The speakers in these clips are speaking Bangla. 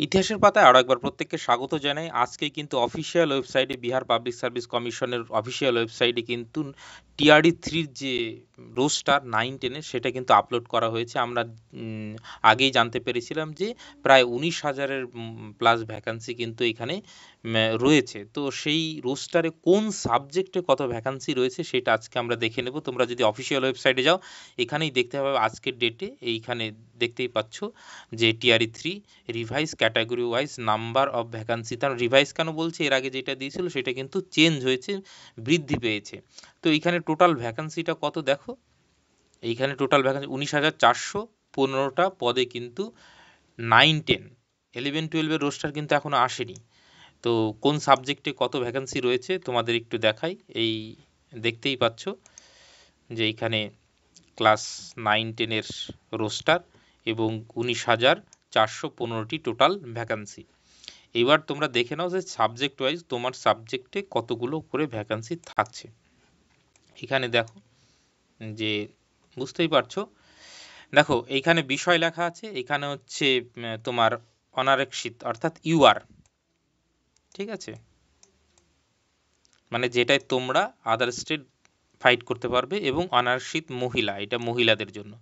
ইতিহাসের পাতায় আরো একবার প্রত্যেককে স্বাগত জানাই। আজকে কিন্তু অফিসিয়াল ওয়েবসাইটে বিহার পাবলিক সার্ভিস কমিশনের অফিসিয়াল ওয়েবসাইটে কিন্তু TRD3 যে রোস্টার 9-10 সেটা কিন্তু আপলোড করা হয়েছে। আমরা আগেই জানতে পেরেছিলাম যে প্রায় 19,000-এর প্লাস ভ্যাকান্সি কিন্তু এখানে রয়েছে। তো সেই রোস্টারে কোন সাবজেক্টে কত ভ্যাকান্সি রয়েছে সেটা আজকে আমরা দেখে নেব। তোমরা যদি অফিসিয়াল ওয়েবসাইটে যাও এখানেই দেখতে পাবে আজকের ডেটে, এইখানে দেখতেই পাচ্ছ যে TRD3 revise category wise number of vacancy. তার রিভাইজ কেন বলছে, এর আগে যেটা দিয়েছিল সেটা কিন্তু চেঞ্জ হয়েছে, বৃদ্ধি পেয়েছে। তো এইখানে টোটাল ভ্যাকান্সিটা কত দেখো, এইখানে টোটাল ভ্যাকান্সি 19,415টা পদে কিন্তু 9-10 11-12 রোস্টার কিন্তু এখনো আসেনি। তো কোন সাবজেক্টে কত ভ্যাকান্সি রয়েছে তোমাদের একটু দেখাই। এই দেখতেই পাচ্ছ যে এইখানে ক্লাস 9-10-এর রোস্টার এবং 19,415টি টোটাল ভ্যাকান্সি। এবার তোমরা দেখে নাও যে সাবজেক্ট ওয়াইজ তোমার সাবজেক্টে কতগুলো করে ভ্যাকান্সি থাকছে। এখানে দেখো যে বুঝতেই পারছো, দেখো এইখানে বিষয় লেখা আছে, এখানে হচ্ছে তোমার অনারক্ষিত অর্থাৎ ইউআর, ঠিক আছে, মানে যেটাই তোমরা আদার স্টেট ফাইট করতে পারবে, এবং অনারক্ষিত মহিলা, এটা মহিলাদের জন্য।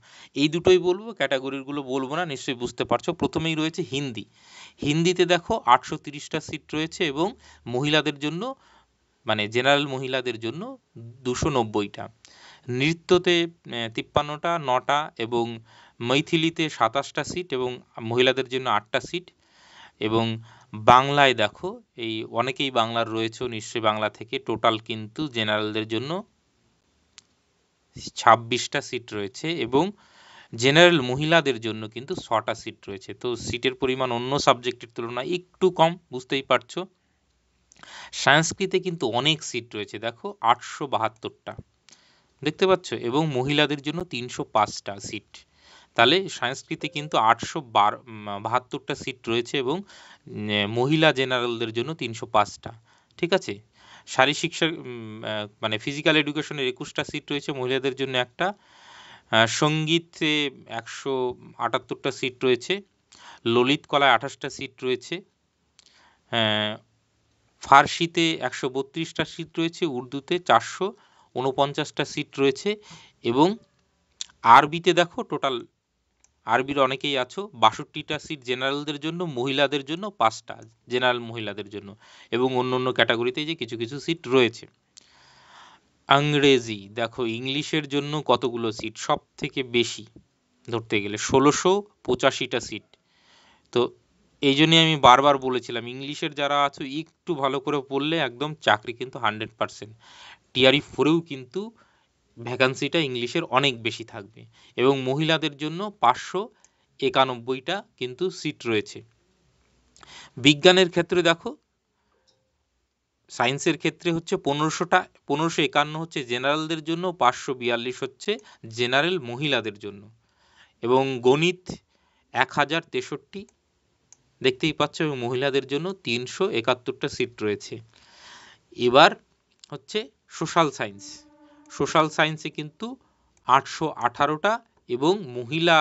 এই দুটোই বলবো, ক্যাটাগরিগুলো বলবো না, নিশ্চয়ই বুঝতে পারছো। প্রথমেই রয়েছে হিন্দি। হিন্দিতে দেখো 830টা সিট রয়েছে এবং মহিলাদের জন্য মানে জেনারেল মহিলাদের জন্য 290টা। নৃত্যতে 53টা 9টা এবং মৈথিলিতে 27টা সিট এবং মহিলাদের জন্য 8টা সিট। এবং বাংলায় দেখো, এই অনেকেই বাংলার রয়েছে নিশ্চয়ই, বাংলা থেকে টোটাল কিন্তু জেনারেলদের জন্য 26টা সিট রয়েছে এবং জেনারেল মহিলাদের জন্য কিন্তু 6টা সিট রয়েছে। তো সিটের পরিমাণ অন্য সাবজেক্টের তুলনায় একটু কম, বুঝতেই পারছো। সংস্কৃতে কিন্তু অনেক সিট রয়েছে, দেখো 872টা, দেখতে পাচ্ছ, এবং মহিলাদের জন্য 305টা সিট। তাহলে সংস্কৃতে কিন্তু 872টা সিট রয়েছে এবং মহিলা জেনারেলদের জন্য 305টা, ঠিক আছে। শারীর শিক্ষা মানে ফিজিক্যাল এডুকেশনের 21টা সিট রয়েছে, মহিলাদের জন্য একটা। সঙ্গীতে 178টা সিট রয়েছে, ললিত কলায় 28টা সিট রয়েছে, ফার্সিতে 132টা সিট রয়েছে, উর্দুতে 449টা সিট রয়েছে এবং আরবিতে দেখো টোটাল, আরবির অনেকেই আছো, 62টা সিট জেনারেলদের জন্য, মহিলাদের জন্য 5টা জেনারেল মহিলাদের জন্য, এবং অন্য অন্য ক্যাটাগরিতে যে কিছু কিছু সিট রয়েছে। ইংরেজি দেখো, ইংলিশের জন্য কতগুলো সিট, সব থেকে বেশি ধরতে গেলে 1685টা সিট। তো এই জন্যই আমি বারবার বলেছিলাম, ইংলিশের যারা আছো একটু ভালো করে পড়লে একদম চাকরি কিন্তু 100%। TRD4-এও কিন্তু ভ্যাকান্সিটা ইংলিশের অনেক বেশি থাকবে এবং মহিলাদের জন্য 591টা কিন্তু সিট রয়েছে। বিজ্ঞানের ক্ষেত্রে দেখো, সায়েন্সের ক্ষেত্রে হচ্ছে 1551 হচ্ছে জেনারেলদের জন্য, 542 হচ্ছে জেনারেল মহিলাদের জন্য, এবং গণিত 1063 দেখতেই পাচ্ছ, এবং মহিলাদের জন্য 371টা সিট রয়েছে। এবার হচ্ছে সোশ্যাল সায়েন্স, সোশ্যাল সায়েন্সে কিন্তু 818টা এবং মহিলা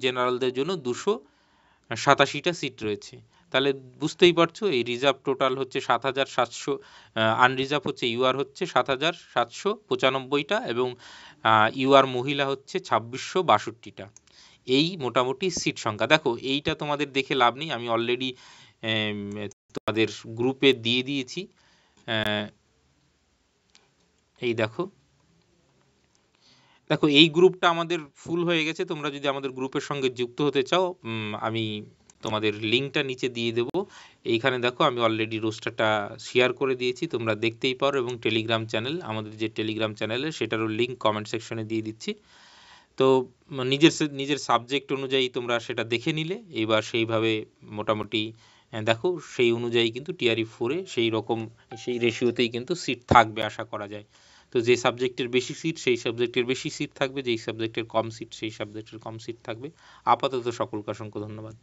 জেনারেলদের জন্য 287টা সিট রয়েছে। তাহলে বুঝতেই পারছো, এই রিজার্ভ টোটাল হচ্ছে 7,700, আনরিজার্ভ হচ্ছে ইউআর হচ্ছে 7,795টা এবং ইউআর মহিলা হচ্ছে 2662টা। এই মোটামুটি সিট সংখ্যা। দেখো এইটা তোমাদের দেখে লাভ নেই, আমি অলরেডি তোমাদের গ্রুপে দিয়ে দিয়েছি। এই দেখো, দেখো এই গ্রুপটা আমাদের ফুল হয়ে গেছে। তোমরা যদি আমাদের গ্রুপের সঙ্গে যুক্ত হতে চাও, আমি তোমাদের লিঙ্কটা নিচে দিয়ে দেবো। এইখানে দেখো আমি অলরেডি রোস্টারটা শেয়ার করে দিয়েছি, তোমরা দেখতেই পারো, এবং টেলিগ্রাম চ্যানেল, আমাদের যে টেলিগ্রাম চ্যানেলে, সেটারও লিঙ্ক কমেন্ট সেকশনে দিয়ে দিচ্ছি। তো নিজের সাবজেক্ট অনুযায়ী তোমরা সেটা দেখে নিলে, এবার সেইভাবে মোটামুটি দেখো সেই অনুযায়ী কিন্তু TRD4-এ সেই রকম সেই রেশিওতেই কিন্তু সিট থাকবে আশা করা যায়। তো যে সাবজেক্টের বেশি সিট সেই সাবজেক্টের বেশি সিট থাকবে, যেই সাবজেক্টের কম সিট সেই সাবজেক্টের কম সিট থাকবে। আপাতত সকলকে অসংখ্য ধন্যবাদ।